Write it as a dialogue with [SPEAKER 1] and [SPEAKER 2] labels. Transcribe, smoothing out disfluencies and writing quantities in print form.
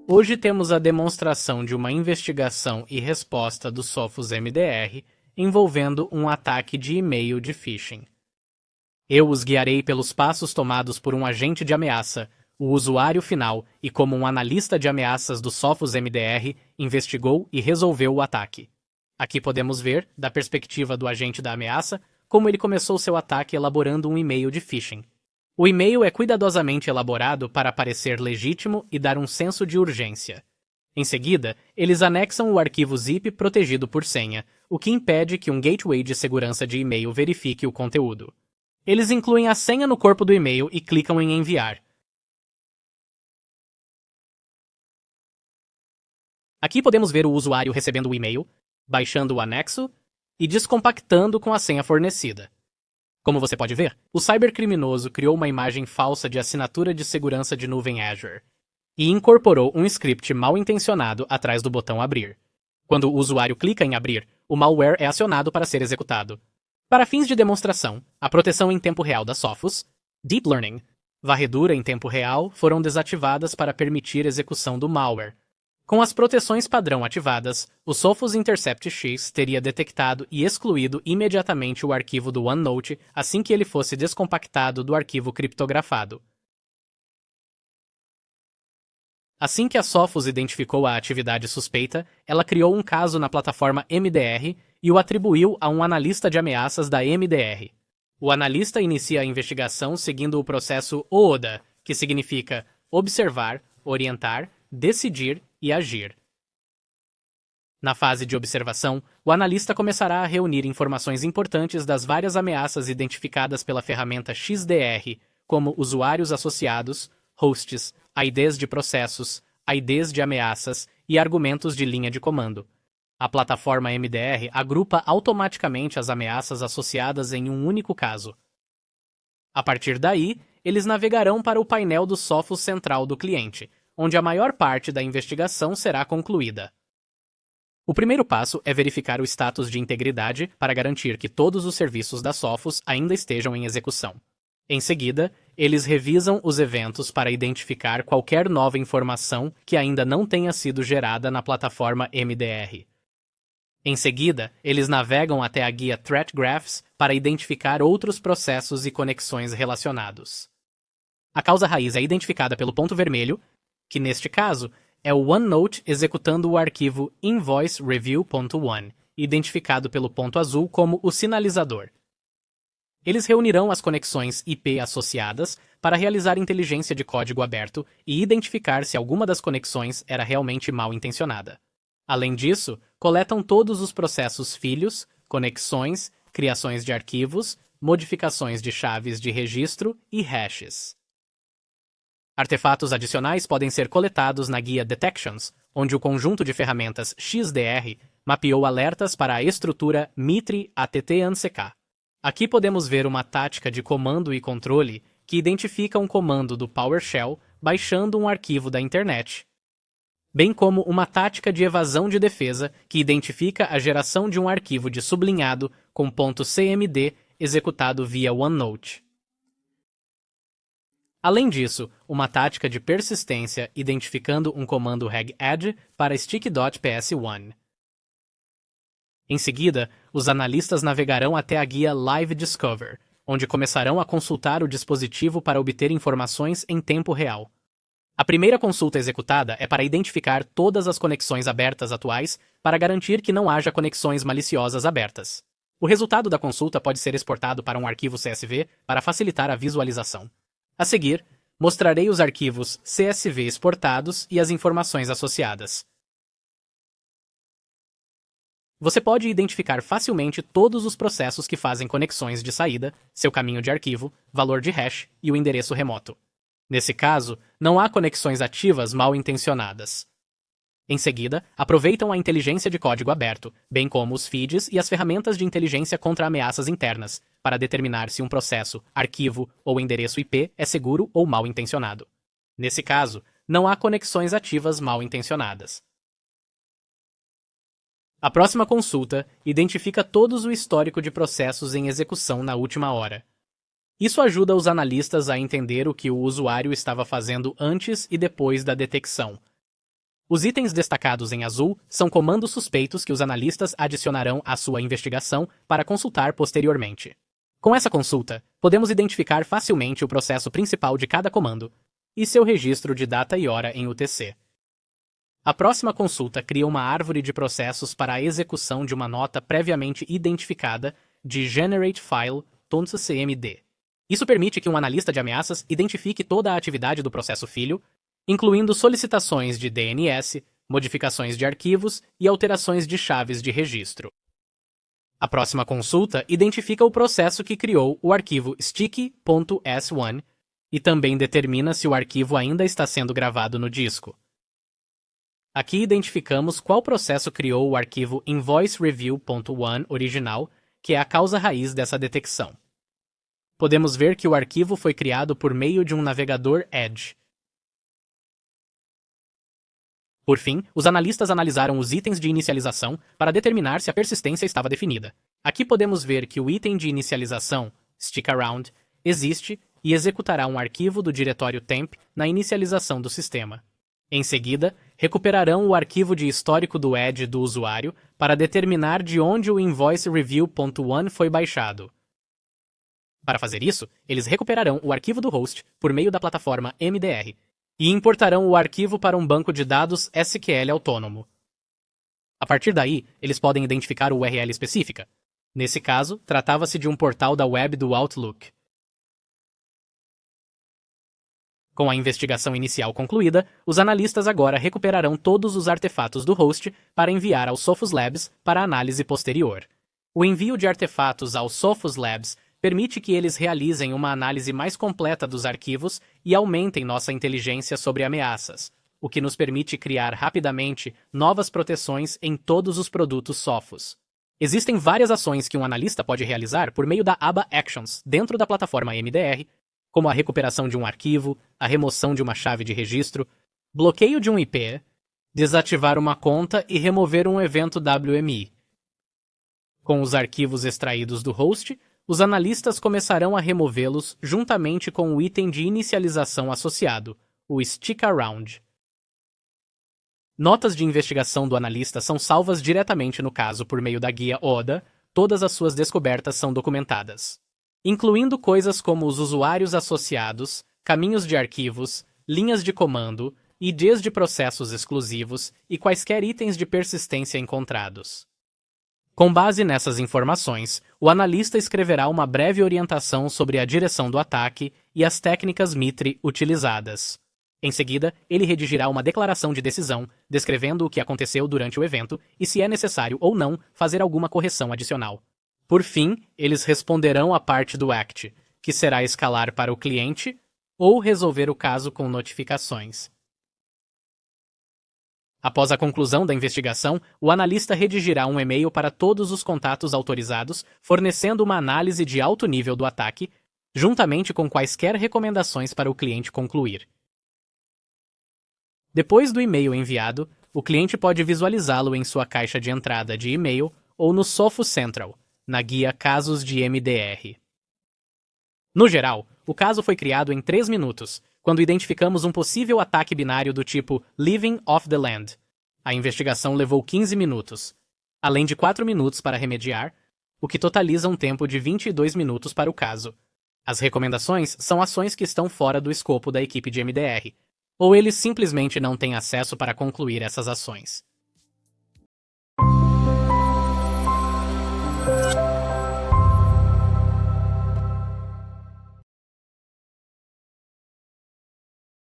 [SPEAKER 1] Hoje temos a demonstração de uma investigação e resposta do Sophos MDR envolvendo um ataque de e-mail de phishing. Eu os guiarei pelos passos tomados por um agente de ameaça, o usuário final e como um analista de ameaças do Sophos MDR investigou e resolveu o ataque. Aqui podemos ver, da perspectiva do agente da ameaça, como ele começou seu ataque elaborando um e-mail de phishing. O e-mail é cuidadosamente elaborado para parecer legítimo e dar um senso de urgência. Em seguida, eles anexam o arquivo zip protegido por senha, o que impede que um gateway de segurança de e-mail verifique o conteúdo. Eles incluem a senha no corpo do e-mail e clicam em enviar. Aqui podemos ver o usuário recebendo o e-mail, baixando o anexo e descompactando com a senha fornecida. Como você pode ver, o cybercriminoso criou uma imagem falsa de assinatura de segurança de nuvem Azure e incorporou um script mal intencionado atrás do botão abrir. Quando o usuário clica em abrir, o malware é acionado para ser executado. Para fins de demonstração, a proteção em tempo real da Sophos, Deep Learning, varredura em tempo real foram desativadas para permitir execução do malware. Com as proteções padrão ativadas, o Sophos Intercept X teria detectado e excluído imediatamente o arquivo do OneNote assim que ele fosse descompactado do arquivo criptografado. Assim que a Sophos identificou a atividade suspeita, ela criou um caso na plataforma MDR e o atribuiu a um analista de ameaças da MDR. O analista inicia a investigação seguindo o processo OODA, que significa observar, orientar, decidir e agir. Na fase de observação, o analista começará a reunir informações importantes das várias ameaças identificadas pela ferramenta XDR, como usuários associados, hosts, IDs de processos, IDs de ameaças e argumentos de linha de comando. A plataforma MDR agrupa automaticamente as ameaças associadas em um único caso. A partir daí, eles navegarão para o painel do Sophos central do cliente, onde a maior parte da investigação será concluída. O primeiro passo é verificar o status de integridade para garantir que todos os serviços da Sophos ainda estejam em execução. Em seguida, eles revisam os eventos para identificar qualquer nova informação que ainda não tenha sido gerada na plataforma MDR. Em seguida, eles navegam até a guia Threat Graphs para identificar outros processos e conexões relacionados. A causa raiz é identificada pelo ponto vermelho, que neste caso é o OneNote executando o arquivo invoice_review.one, identificado pelo ponto azul como o sinalizador. Eles reunirão as conexões IP associadas para realizar inteligência de código aberto e identificar se alguma das conexões era realmente mal intencionada. Além disso, coletam todos os processos filhos, conexões, criações de arquivos, modificações de chaves de registro e hashes. Artefatos adicionais podem ser coletados na guia Detections, onde o conjunto de ferramentas XDR mapeou alertas para a estrutura Mitre ATT-ANSEK. Aqui podemos ver uma tática de comando e controle que identifica um comando do PowerShell baixando um arquivo da internet, bem como uma tática de evasão de defesa que identifica a geração de um arquivo de sublinhado com .cmd executado via OneNote. Além disso, uma tática de persistência identificando um comando regadd para stick.ps1. Em seguida, os analistas navegarão até a guia Live Discover, onde começarão a consultar o dispositivo para obter informações em tempo real. A primeira consulta executada é para identificar todas as conexões abertas atuais para garantir que não haja conexões maliciosas abertas. O resultado da consulta pode ser exportado para um arquivo CSV para facilitar a visualização. A seguir, mostrarei os arquivos CSV exportados e as informações associadas. Você pode identificar facilmente todos os processos que fazem conexões de saída, seu caminho de arquivo, valor de hash e o endereço remoto. Nesse caso, não há conexões ativas mal intencionadas. Em seguida, aproveitam a inteligência de código aberto, bem como os feeds e as ferramentas de inteligência contra ameaças internas, para determinar se um processo, arquivo ou endereço IP é seguro ou mal intencionado. Nesse caso, não há conexões ativas mal intencionadas. A próxima consulta identifica todo o histórico de processos em execução na última hora. Isso ajuda os analistas a entender o que o usuário estava fazendo antes e depois da detecção. Os itens destacados em azul são comandos suspeitos que os analistas adicionarão à sua investigação para consultar posteriormente. Com essa consulta, podemos identificar facilmente o processo principal de cada comando e seu registro de data e hora em UTC. A próxima consulta cria uma árvore de processos para a execução de uma nota previamente identificada de GenerateFile.cmd. Isso permite que um analista de ameaças identifique toda a atividade do processo filho, incluindo solicitações de DNS, modificações de arquivos e alterações de chaves de registro. A próxima consulta identifica o processo que criou o arquivo sticky.s1 e também determina se o arquivo ainda está sendo gravado no disco. Aqui identificamos qual processo criou o arquivo invoicereview.1 original, que é a causa raiz dessa detecção. Podemos ver que o arquivo foi criado por meio de um navegador Edge. Por fim, os analistas analisaram os itens de inicialização para determinar se a persistência estava definida. Aqui podemos ver que o item de inicialização, stickaround, existe e executará um arquivo do diretório temp na inicialização do sistema. Em seguida, recuperarão o arquivo de histórico do Edge do usuário para determinar de onde o invoicereview.1 foi baixado. Para fazer isso, eles recuperarão o arquivo do host por meio da plataforma MDR e importarão o arquivo para um banco de dados SQL autônomo. A partir daí, eles podem identificar o URL específica. Nesse caso, tratava-se de um portal da web do Outlook. Com a investigação inicial concluída, os analistas agora recuperarão todos os artefatos do host para enviar ao Sophos Labs para análise posterior. O envio de artefatos ao Sophos Labs permite que eles realizem uma análise mais completa dos arquivos e aumentem nossa inteligência sobre ameaças, o que nos permite criar rapidamente novas proteções em todos os produtos Sophos. Existem várias ações que um analista pode realizar por meio da aba Actions dentro da plataforma MDR, como a recuperação de um arquivo, a remoção de uma chave de registro, bloqueio de um IP, desativar uma conta e remover um evento WMI. Com os arquivos extraídos do host, os analistas começarão a removê-los juntamente com o item de inicialização associado, o stickaround. Notas de investigação do analista são salvas diretamente no caso por meio da guia ODA, todas as suas descobertas são documentadas, incluindo coisas como os usuários associados, caminhos de arquivos, linhas de comando, IDs de processos exclusivos e quaisquer itens de persistência encontrados. Com base nessas informações, o analista escreverá uma breve orientação sobre a direção do ataque e as técnicas MITRE utilizadas. Em seguida, ele redigirá uma declaração de decisão, descrevendo o que aconteceu durante o evento e se é necessário ou não fazer alguma correção adicional. Por fim, eles responderão à parte do ACT, que será escalar para o cliente ou resolver o caso com notificações. Após a conclusão da investigação, o analista redigirá um e-mail para todos os contatos autorizados, fornecendo uma análise de alto nível do ataque, juntamente com quaisquer recomendações para o cliente concluir. Depois do e-mail enviado, o cliente pode visualizá-lo em sua caixa de entrada de e-mail ou no Sophos Central, na guia Casos de MDR. No geral, o caso foi criado em 3 minutos, quando identificamos um possível ataque binário do tipo Living Off the Land. A investigação levou 15 minutos, além de 4 minutos para remediar, o que totaliza um tempo de 22 minutos para o caso. As recomendações são ações que estão fora do escopo da equipe de MDR, ou eles simplesmente não têm acesso para concluir essas ações.